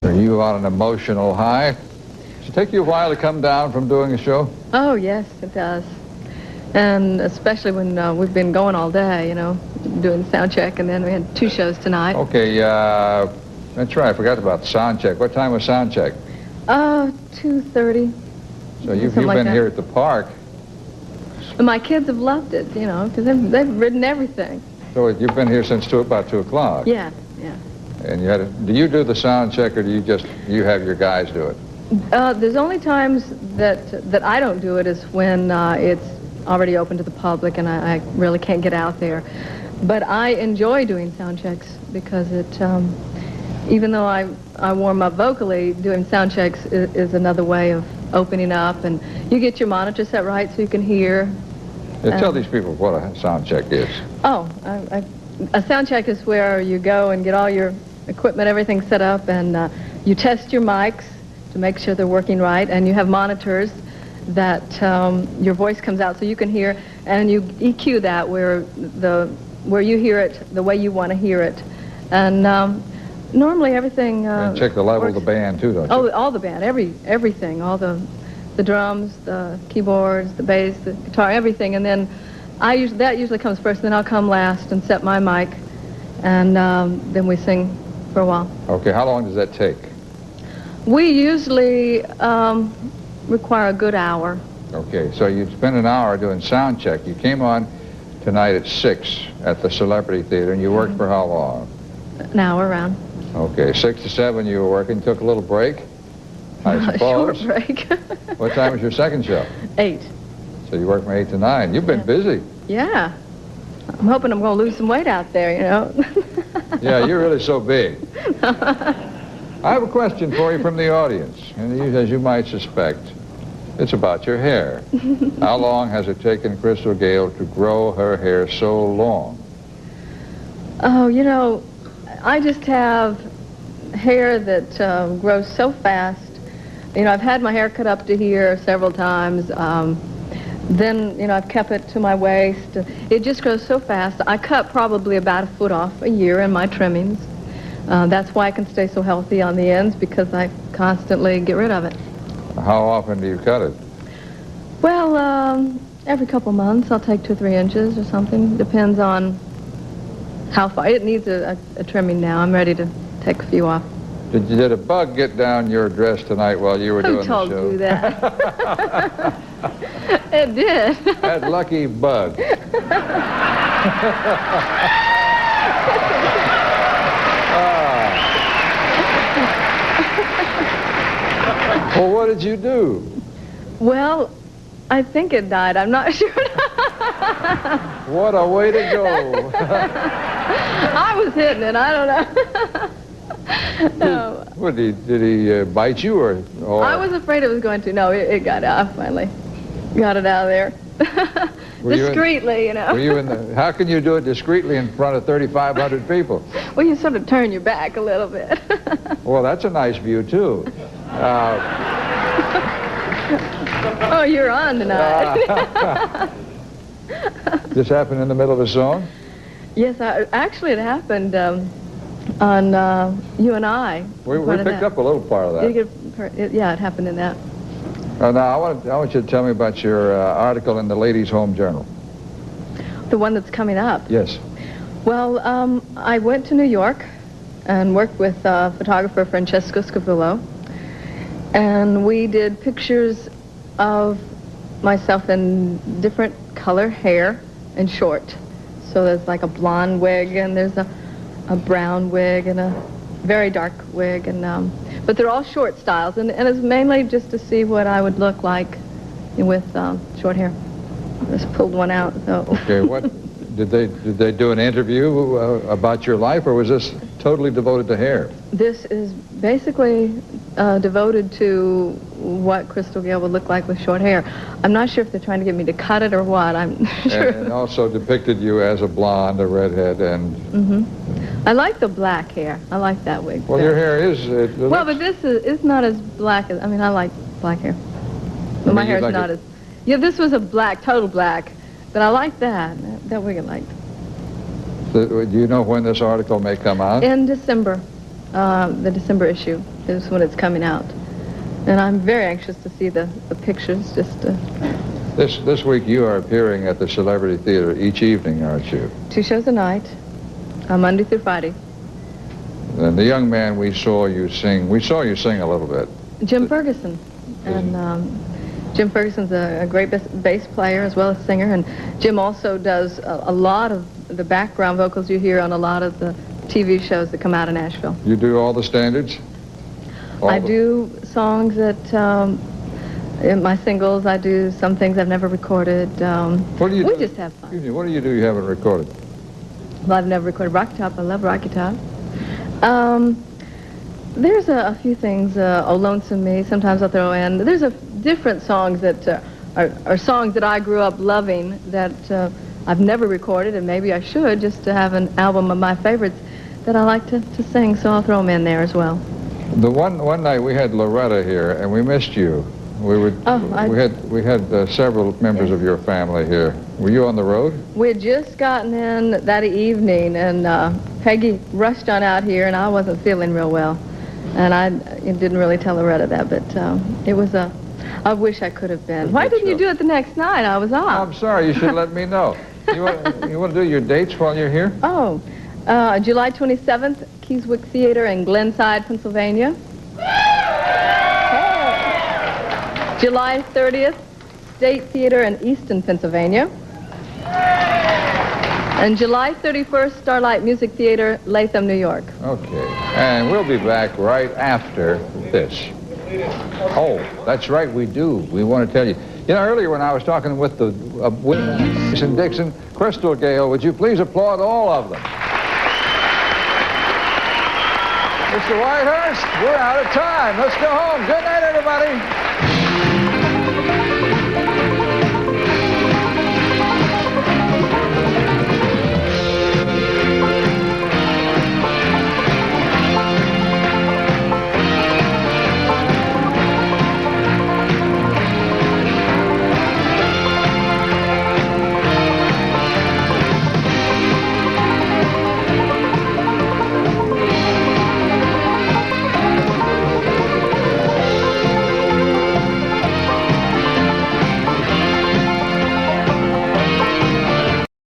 Are you on an emotional high? Does it take you a while to come down from doing a show? Oh, yes, it does. And especially when we've been going all day, you know, doing sound check, and then we had 2 shows tonight. Okay, that's right. I forgot about sound check. What time was sound check? 2:30. So you've been here at the park. And my kids have loved it, you know, because they've ridden everything. So you've been here since about 2 o'clock? Yeah, yeah. And do you do the sound check, or do you have your guys do it? There's only times that I don't do it is when it's already open to the public and I really can't get out there. But I enjoy doing sound checks because it, even though I warm up vocally, doing sound checks is another way of opening up, and you get your monitor set right so you can hear. Yeah, tell these people what a sound check is. Oh, a sound check is where you go and get all your equipment, everything set up, and you test your mics to make sure they're working right, and you have monitors that your voice comes out so you can hear, and you EQ that where you hear it the way you want to hear it. And normally everything and check the level of the band too, don't you? Oh, all the band, everything, all the drums, the keyboards, the bass, the guitar, everything. And then that usually comes first, then I'll come last and set my mic, and then we sing for a while. Okay, how long does that take? We usually require a good hour. Okay, so you spend an hour doing sound check. You came on tonight at 6 at the Celebrity Theater, and you worked for how long? An hour around. Okay, 6 to 7 you were working, took a little break, I suppose. Short break. What time was your second show? 8. So you worked from 8 to 9. You've been busy. Yeah. I'm hoping I'm going to lose some weight out there, you know. Yeah, you're really so big. I have a question for you from the audience, and as you might suspect, it's about your hair. How long has it taken Crystal Gayle to grow her hair so long? Oh, you know, I just have hair that grows so fast. You know, I've had my hair cut up to here several times. Then, you know, I've kept it to my waist. It just grows so fast. I cut probably about 1 foot off a year in my trimmings. That's why I can stay so healthy on the ends, because I constantly get rid of it. How often do you cut it? Well, every couple months I'll take 2 or 3 inches or something. Depends on how far. It needs a trimming now. I'm ready to take a few off. Did a bug get down your dress tonight while you were doing the show? Who told you that? It did. That lucky bug. Well, what did you do? Well, I think it died. I'm not sure. What a way to go. I was hitting it. I don't know. No. What, did he bite you or? I was afraid it was going to. No, it got out. I finally got it out of there. Discreetly, you know. Were you in the? How can you do it discreetly in front of 3,500 people? Well, you sort of turn your back a little bit. Well, that's a nice view too. Oh, you're on tonight. This happened in the middle of a song? Yes, actually it happened on You and I. We picked up a little part of that. Yeah, it happened in that. Now, I want you to tell me about your article in the Ladies' Home Journal. The one that's coming up? Yes. Well, I went to New York and worked with photographer Francesco Scavillo, and we did pictures of myself in different color hair and short. So there's like a blonde wig, and there's a brown wig, and a very dark wig, and but they're all short styles, and it's mainly just to see what I would look like with short hair. I just pulled one out. So. Okay, what did they do an interview about your life, or was this totally devoted to hair? This is basically devoted to what Crystal Gayle would look like with short hair. I'm not sure if they're trying to get me to cut it or what. I'm sure. And also depicted you as a blonde, a redhead, and. I like the black hair. I like that wig. Well, your hair is. Well, but this is not as black as. I mean, I like black hair. But my hair is not as. Yeah, this was a black, total black, but I like that. That wig I liked. Do you know when this article may come out? In December. The December issue is when it's coming out. And I'm very anxious to see the pictures. This week you are appearing at the Celebrity Theater each evening, aren't you? 2 shows a night, Monday through Friday. And the young man we saw you sing a little bit. Jim Ferguson. And Jim Ferguson's a great bass player as well as singer. And Jim also does a lot of the background vocals you hear on a lot of the TV shows that come out of Nashville. You do all the standards? I do songs that, in my singles, I do some things I've never recorded. What do you we do? just have fun. Excuse me, what do you haven't recorded? Well, I've never recorded Rocky Top. I love Rocky Top. There's a few things, Oh Lonesome Me, sometimes I'll throw in. There's different songs that are songs that I grew up loving that I've never recorded, and maybe I should, just to have an album of my favorites that I like to sing, so I'll throw them in there as well. The one night we had Loretta here, and we missed you. We had several members of your family here. Were you on the road? We had just gotten in that evening, and Peggy rushed on out here, and I wasn't feeling real well. And I didn't really tell Loretta that, but it was I wish I could have been. Why didn't you do it the next night? I was off. Oh, I'm sorry. You should let me know. You want to do your dates while you're here? Oh, July 27th, Keyswick Theater in Glenside, Pennsylvania. Hey. July 30th, State Theater in Easton, Pennsylvania. And July 31st, Starlight Music Theater, Latham, New York. Okay. And we'll be back right after this. Oh, that's right, we do. We want to tell you. You know, earlier when I was talking with the and Dixon, Crystal, Gayle, would you please applaud all of them? Mr. Whitehurst, we're out of time. Let's go home. Good night, everybody.